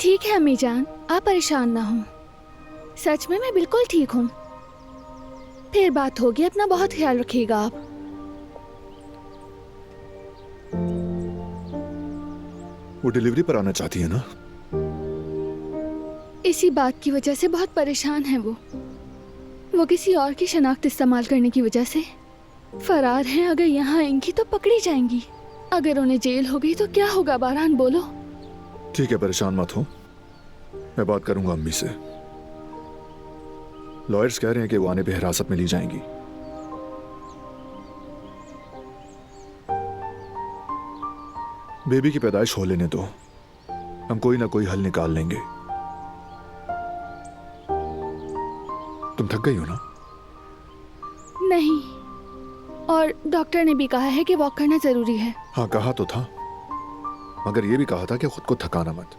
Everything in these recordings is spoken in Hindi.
ठीक है अम्मी जान, आप परेशान ना हो। सच में मैं बिल्कुल ठीक हूँ। फिर बात होगी, अपना बहुत ख्याल रखिएगा आप। वो डिलीवरी पर आना चाहती है ना? इसी बात की वजह से बहुत परेशान है वो किसी और की शनाख्त इस्तेमाल करने की वजह से फरार हैं। अगर यहाँ आएंगी तो पकड़ी जाएंगी। अगर उन्हें जेल हो गई तो क्या होगा बारान, बोलो। ठीक है, परेशान मत हो, मैं बात करूंगा अम्मी से। लॉयर्स कह रहे हैं कि वो आने पे हिरासत में ली जाएंगी। बेबी की पैदाइश हो लेने दो, हम कोई ना कोई हल निकाल लेंगे। तुम थक गई हो ना? नहीं, और डॉक्टर ने भी कहा है कि वॉक करना जरूरी है। हाँ, कहा तो था, मगर ये भी कहा था कि खुद को थकाना मत।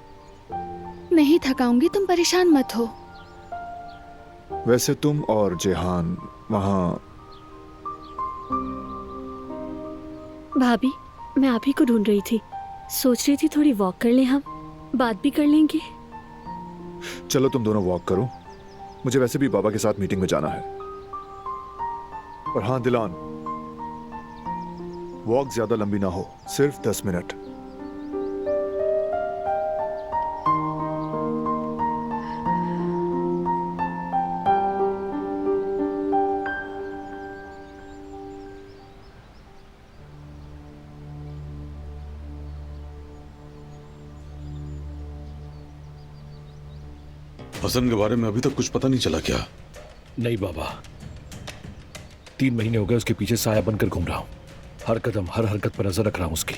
नहीं थकाऊंगी, तुम परेशान मत हो। वैसे तुम और जेहान वहां। भाभी, मैं आप ही को ढूंढ रही थी। सोच रही थी थोड़ी वॉक कर लें, हम बात भी कर लेंगे। चलो तुम दोनों वॉक करो, मुझे वैसे भी बाबा के साथ मीटिंग में जाना है। और हाँ दिलान, वॉक ज्यादा लंबी ना हो, सिर्फ 10 मिनट। हसन के बारे में अभी तक कुछ पता नहीं चला क्या? नहीं बाबा, 3 महीने हो गए उसके पीछे साया बनकर घूम रहा हूं। हर कदम हर हरकत पर नजर रख रहा हूं उसकी।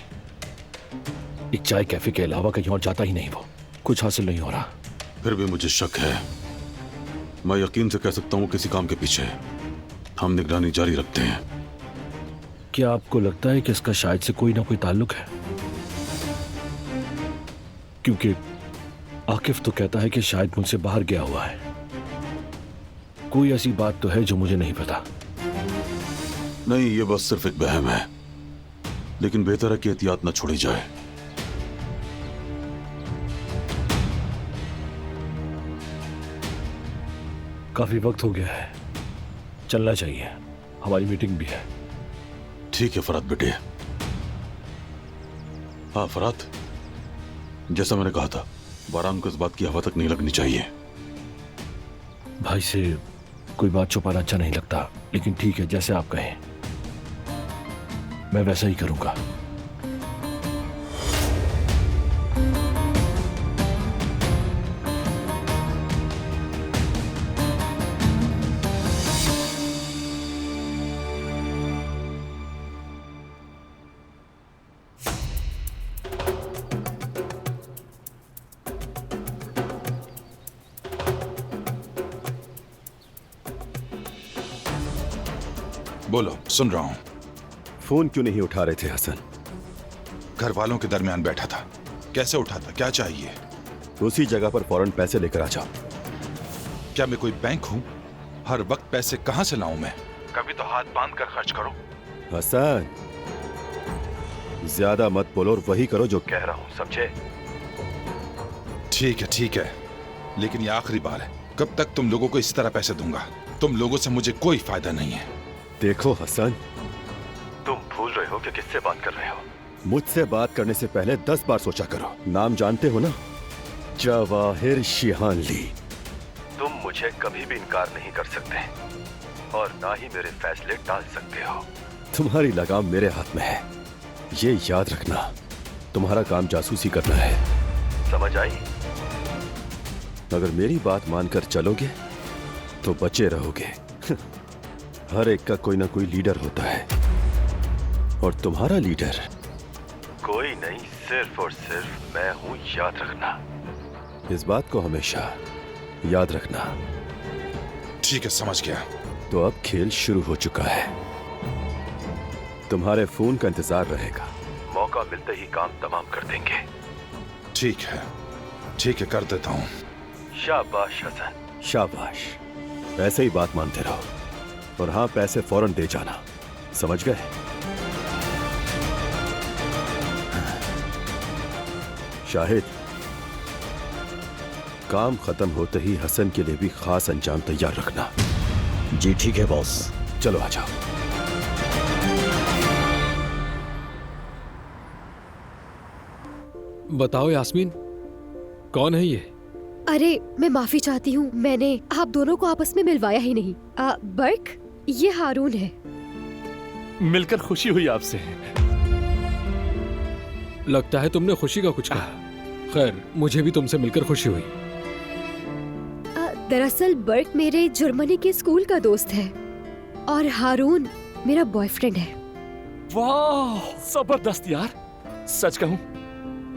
एक चाय कैफे के अलावा कहीं और जाता ही नहीं वो। कुछ हासिल नहीं हो रहा। फिर भी मुझे शक है। मैं यकीन से कह सकता हूं किसी काम के पीछे है। हम निगरानी जारी रखते हैं। क्या आपको लगता है कि इसका शायद से कोई ना कोई ताल्लुक है? क्योंकि आकिफ तो कहता है कि शायद मुझसे बाहर गया हुआ है। कोई ऐसी बात तो है जो मुझे नहीं पता। नहीं, ये बस सिर्फ एक वहम है, लेकिन बेहतर है कि एहतियात न छोड़ी जाए। काफी वक्त हो गया है, चलना चाहिए, हमारी मीटिंग भी है। ठीक है फरात बेटे। हाँ फरात, जैसा मैंने कहा था, बारान को इस बात की हवा तक नहीं लगनी चाहिए। भाई से कोई बात छुपाना अच्छा नहीं लगता, लेकिन ठीक है, जैसे आप कहें मैं वैसा ही करूंगा। बोलो, सुन रहा हूं। फोन क्यों नहीं उठा रहे थे हसन? घर वालों के दरमियान बैठा था। कैसे उठाता? क्या चाहिए? उसी जगह पर फौरन पैसे लेकर आ जाओ। क्या मैं कोई बैंक हूं? हर वक्त पैसे कहां से लाऊं मैं? कभी तो हाथ बांध कर खर्च करो। हसन, ज्यादा मत बोलो और वही करो जो कह रहा हूं, समझे? ठीक है, लेकिन ये आखिरी बार है। कब तक तुम लोगों को इस तरह पैसे दूंगा? तुम लोगों से मुझे कोई फायदा नहीं है। देखो हसन, तुम भूल रहे हो कि किससे बात कर रहे हो। मुझसे बात करने से पहले 10 बार सोचा करो। नाम जानते हो ना? जवाहिर शिहानली। तुम मुझे कभी भी इनकार नहीं कर सकते और ना ही मेरे फैसले टाल सकते हो। तुम्हारी लगाम मेरे हाथ में है, ये याद रखना। तुम्हारा काम जासूसी करना है, समझ आई? अगर मेरी बात मानकर चलोगे तो बचे रहोगे। हर एक का कोई ना कोई लीडर होता है, और तुम्हारा लीडर कोई नहीं, सिर्फ और सिर्फ मैं हूं, याद रखना। इस बात को हमेशा याद रखना। ठीक है, समझ गया। तो अब खेल शुरू हो चुका है। तुम्हारे फोन का इंतजार रहेगा। मौका मिलते ही काम तमाम कर देंगे। ठीक है, कर देता हूं। शाबाश हसन, शाबाश। ऐसे ही बात मानते रहो। और हाँ, पैसे फौरन दे जाना, समझ गए? शाहिद, काम खत्म होते ही हसन के लिए भी खास अंजाम तैयार रखना। जी ठीक है बॉस। चलो आ जाओ। बताओ यास्मीन, कौन है ये? अरे मैं माफी चाहती हूँ, मैंने आप दोनों को आपस में मिलवाया ही नहीं। बर्क, ये हारून है। मिलकर खुशी हुई आपसे। लगता है तुमने खुशी का कुछ कहा। खैर, मुझे भी तुमसे मिलकर खुशी हुई। दरअसल बर्क मेरे जर्मनी के स्कूल का दोस्त है और हारून मेरा बॉयफ्रेंड है। वाह, जबरदस्त यार। सच कहूं,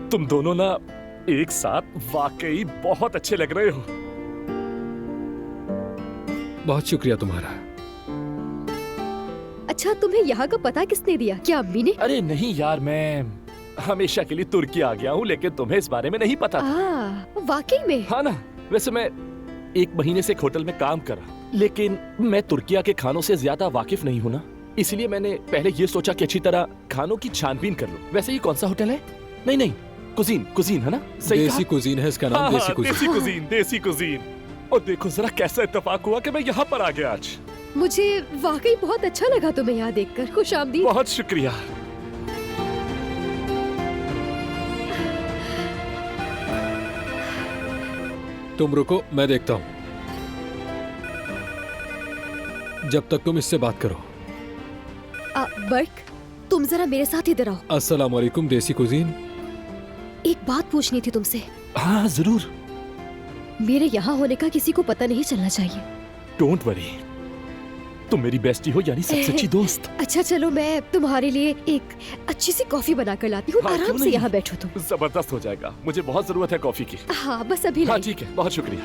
तुम दोनों ना एक साथ वाकई बहुत अच्छे लग रहे हो। बहुत शुक्रिया तुम्हारा। अच्छा, तुम्हें यहाँ का पता किसने दिया? क्या अम्मी ने? अरे नहीं यार, मैं हमेशा के लिए तुर्की आ गया हूँ, लेकिन तुम्हें इस बारे में नहीं पता था। वाकई में? हाँ ना। वैसे मैं 1 महीने से एक होटल में काम कर रहा हूँ, लेकिन मैं तुर्किया के खानों से ज्यादा वाकिफ नहीं हूँ ना, इसलिए मैंने पहले ये सोचा कि अच्छी तरह खानों की छानबीन कर लूं। वैसे ये कौन सा होटल है? नहीं, कुजीन है ना? सही देसी कुजीन है इसका नाम। देसी कुजीन। देसी कुजीन। और देखो जरा कैसा इत्तेफाक हुआ कि मैं यहाँ पर आ गया आज। मुझे वाकई बहुत अच्छा लगा तुम्हें यहाँ देखकर। खुशामदीद। बहुत शुक्रिया। तुम रुको, मैं देखता हूँ। जब तक तुम इससे बात करो। बर्क, तुम जरा मेरे साथ इधर आओ। अस्सलाम वालेकुम देसी कुजीन। एक बात पूछनी थी तुमसे। हाँ जरूर। मेरे यहाँ होने का किसी को पता नहीं चलना चाहिए। डोंट वरी, तुम मेरी बेस्टी हो, यानी सबसे अच्छी दोस्त। अच्छा चलो, मैं तुम्हारे लिए एक अच्छी सी कॉफी बना कर लाती हूँ। हाँ, आराम से यहाँ बैठो तुम। जबरदस्त हो जाएगा, मुझे बहुत जरूरत है कॉफी की। हाँ बस अभी हाँ ठीक है, बहुत शुक्रिया।